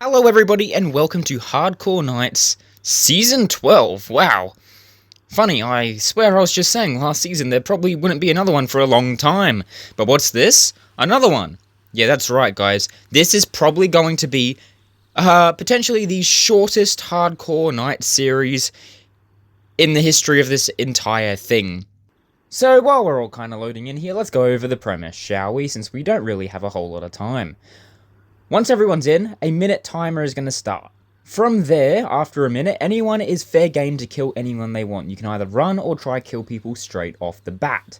Hello everybody and welcome to Hardcore Nights Season 12. Wow. Funny, I swear I was just saying last season there probably wouldn't be another one for a long time. But what's this? Another one. Yeah, that's right guys. This is probably going to be potentially the shortest Hardcore Nights series in the history of this entire thing. So while we're all kind of loading in here, let's go over the premise, shall we? Since we don't really have a whole lot of time. Once everyone's in, a minute timer is going to start. From there, after a minute, anyone is fair game to kill anyone they want. You can either run or try kill people straight off the bat.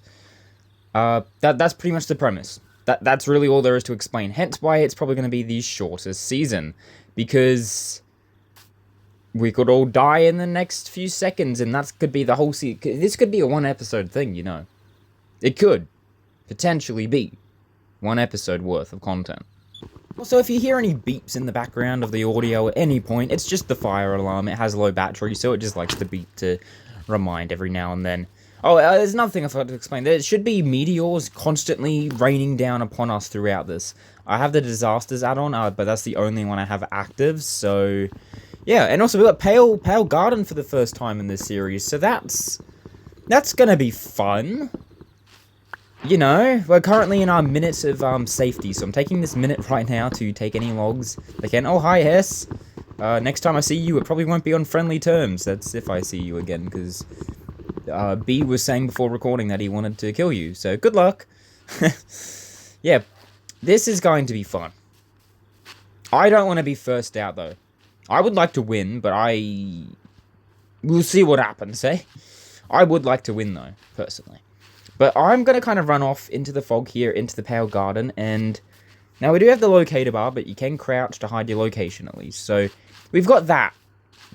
That's pretty much the premise. That's really all there is to explain. Hence why it's probably going to be the shortest season. Because we could all die in the next few seconds, and that could be the whole season. This could be a one-episode thing, you know. It could potentially be one episode worth of content. Also, if you hear any beeps in the background of the audio at any point, it's just the fire alarm. It has low battery, so it just likes to beep to remind every now and then. Oh, there's another thing I forgot to explain. There should be meteors constantly raining down upon us throughout this. I have the disasters add-on, but that's the only one I have active, so yeah. And also, we got Pale Garden for the first time in this series, so that's gonna be fun. You know, we're currently in our minutes of safety, so I'm taking this minute right now to take any logs I can. Oh, hi, Hess. Next time I see you, it probably won't be on friendly terms. That's if I see you again, because B was saying before recording that he wanted to kill you, so good luck. Yeah, this is going to be fun. I don't want to be first out, though. I would like to win, but we'll see what happens, eh? I would like to win, though, personally. But I'm going to kind of run off into the fog here, into the Pale Garden, and now we do have the locator bar, but you can crouch to hide your location at least. So we've got that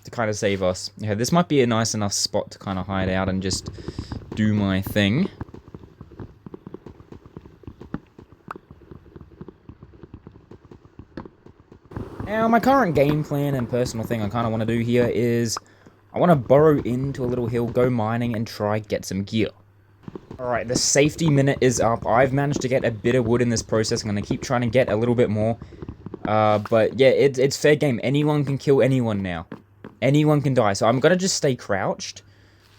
to kind of save us. Yeah, this might be a nice enough spot to kind of hide out and just do my thing. Now, my current game plan and personal thing I kind of want to do here is I want to burrow into a little hill, go mining, and try get some gear. Alright, the safety minute is up. I've managed to get a bit of wood in this process. I'm going to keep trying to get a little bit more. But yeah, it's fair game. Anyone can kill anyone now. Anyone can die. So I'm going to just stay crouched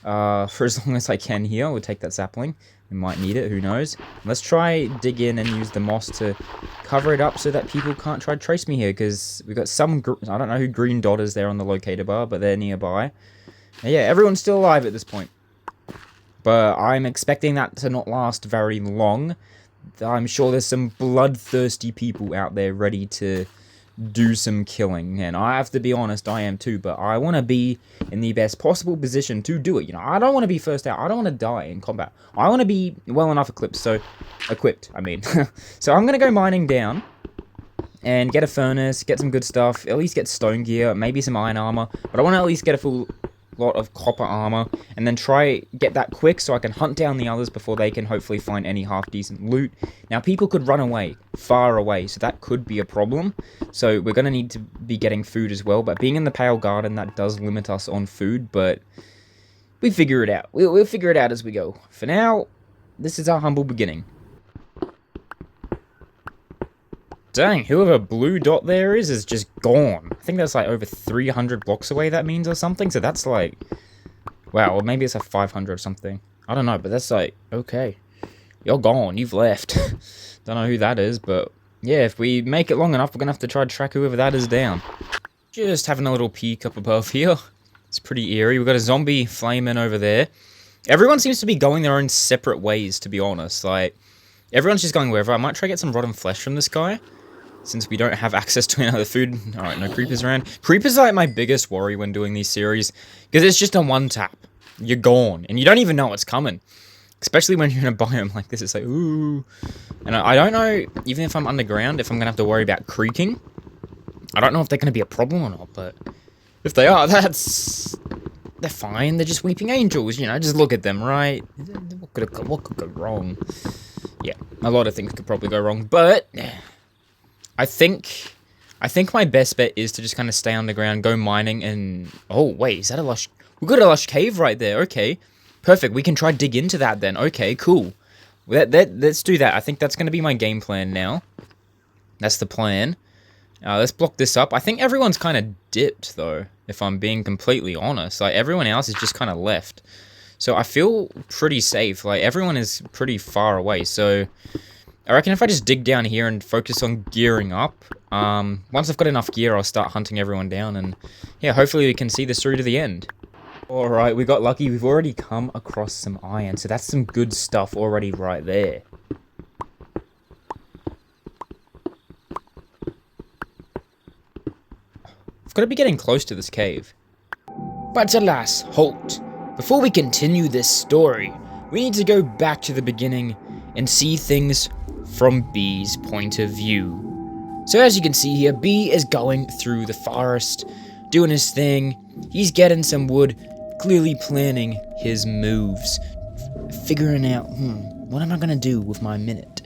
for as long as I can here. We'll take that sapling. We might need it, who knows. Let's try dig in and use the moss to cover it up so that people can't try to trace me here. Because we've got some, I don't know who green dot is there on the locator bar, but they're nearby. And yeah, everyone's still alive at this point. But I'm expecting that to not last very long. I'm sure there's some bloodthirsty people out there ready to do some killing. And I have to be honest, I am too. But I want to be in the best possible position to do it. You know, I don't want to be first out. I don't want to die in combat. I want to be well enough equipped. So I'm going to go mining down and get a furnace, get some good stuff. At least get stone gear, maybe some iron armor. But I want to at least get a full lot of copper armor, and then try get that quick so I can hunt down the others before they can hopefully find any half-decent loot. Now, people could run away, far away, so that could be a problem. So we're going to need to be getting food as well, but being in the Pale Garden, that does limit us on food, but we figure it out. We'll figure it out as we go. For now, this is our humble beginning. Dang, whoever blue dot there is just gone. I think that's like over 300 blocks away, that means, or something. So that's like, wow, or maybe it's like 500 or something. I don't know, but that's like, okay. You're gone, you've left. Don't know who that is, but yeah, if we make it long enough, we're gonna have to try to track whoever that is down. Just having a little peek up above here. It's pretty eerie. We've got a zombie flaming over there. Everyone seems to be going their own separate ways, to be honest. Like, everyone's just going wherever. I might try to get some rotten flesh from this guy, since we don't have access to any other food. Alright, no creepers around. Creepers are like my biggest worry when doing these series, because it's just a one tap. You're gone, and you don't even know what's coming. Especially when you're in a biome like this, it's like, ooh. And I don't know, even if I'm underground, if I'm going to have to worry about creaking. I don't know if they're going to be a problem or not, but if they are, they're fine. They're just weeping angels, you know, just look at them, right? What could go wrong? Yeah, a lot of things could probably go wrong, but I think my best bet is to just kind of stay underground, go mining, and oh wait, is that a lush? We've got a lush cave right there. Okay, perfect. We can try dig into that then. Okay, cool. Let's do that. I think that's going to be my game plan now. That's the plan. Let's block this up. I think everyone's kind of dipped, though, if I'm being completely honest. Like, everyone else is just kind of left. So I feel pretty safe. Like, everyone is pretty far away. So I reckon if I just dig down here and focus on gearing up, once I've got enough gear, I'll start hunting everyone down. And yeah, hopefully we can see this through to the end. Alright, we got lucky. We've already come across some iron. So that's some good stuff already right there. I've got to be getting close to this cave. But alas, halt. Before we continue this story, we need to go back to the beginning and see things from B's point of view. So as you can see here, B is going through the forest, doing his thing. He's getting some wood, clearly planning his moves, figuring out, what am I going to do with my minute?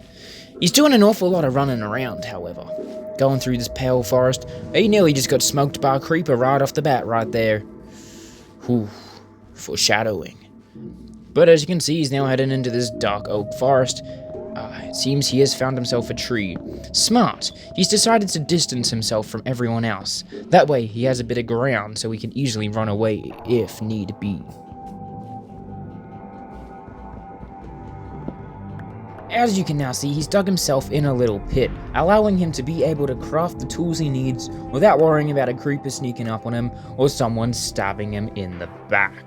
He's doing an awful lot of running around, however. Going through this pale forest, he nearly just got smoked by a creeper right off the bat right there. Whew, foreshadowing. But as you can see, he's now heading into this dark oak forest. It seems he has found himself a tree. Smart. He's decided to distance himself from everyone else. That way he has a bit of ground so he can easily run away if need be. As you can now see, he's dug himself in a little pit, allowing him to be able to craft the tools he needs without worrying about a creeper sneaking up on him or someone stabbing him in the back.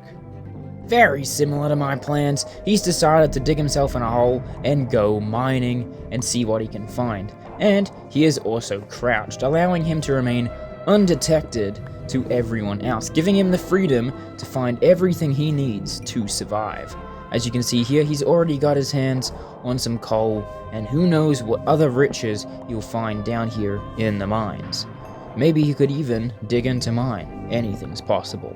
Very similar to my plans, he's decided to dig himself in a hole and go mining and see what he can find. And he is also crouched, allowing him to remain undetected to everyone else, giving him the freedom to find everything he needs to survive. As you can see here, he's already got his hands on some coal, and who knows what other riches you'll find down here in the mines. Maybe he could even dig into mine. Anything's possible.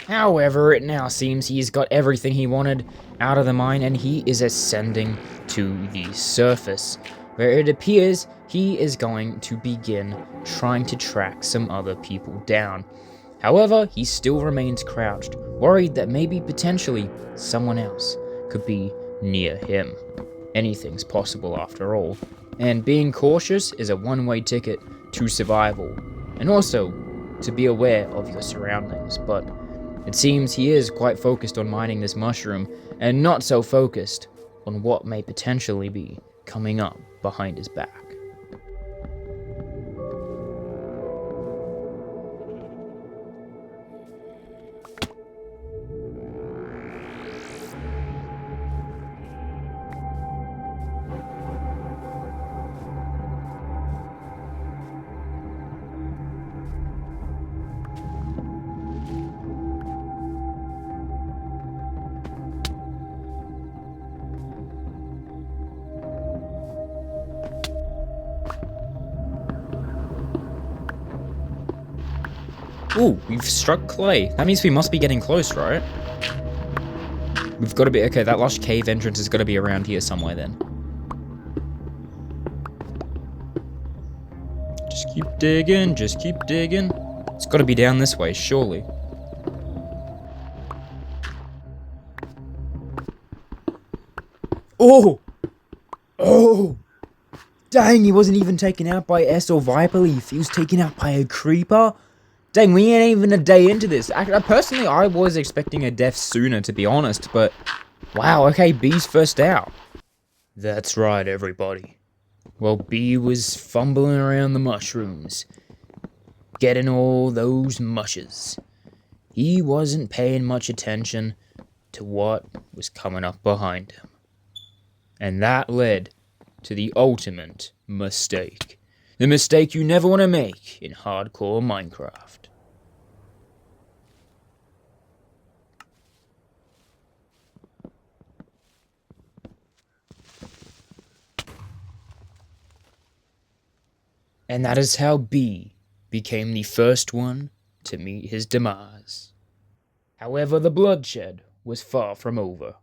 However, it now seems he's got everything he wanted out of the mine, and he is ascending to the surface, where it appears he is going to begin trying to track some other people down. However, he still remains crouched, worried that maybe potentially someone else could be near him. Anything's possible after all, and being cautious is a one-way ticket to survival, and also to be aware of your surroundings. But it seems he is quite focused on mining this mushroom, and not so focused on what may potentially be coming up behind his back. Ooh, we've struck clay. That means we must be getting close, right? We've got to be... Okay, that lush cave entrance is going to be around here somewhere then. Just keep digging, just keep digging. It's got to be down this way, surely. Oh! Oh! Dang, he wasn't even taken out by S or Viper Leaf. He was taken out by a creeper? Dang, we ain't even a day into this. Personally, I was expecting a death sooner, to be honest, but... Wow, okay, B's first out. That's right, everybody. Well, B was fumbling around the mushrooms, getting all those mushes. He wasn't paying much attention to what was coming up behind him. And that led to the ultimate mistake. The mistake you never want to make in hardcore Minecraft. And that is how B became the first one to meet his demise. However, the bloodshed was far from over.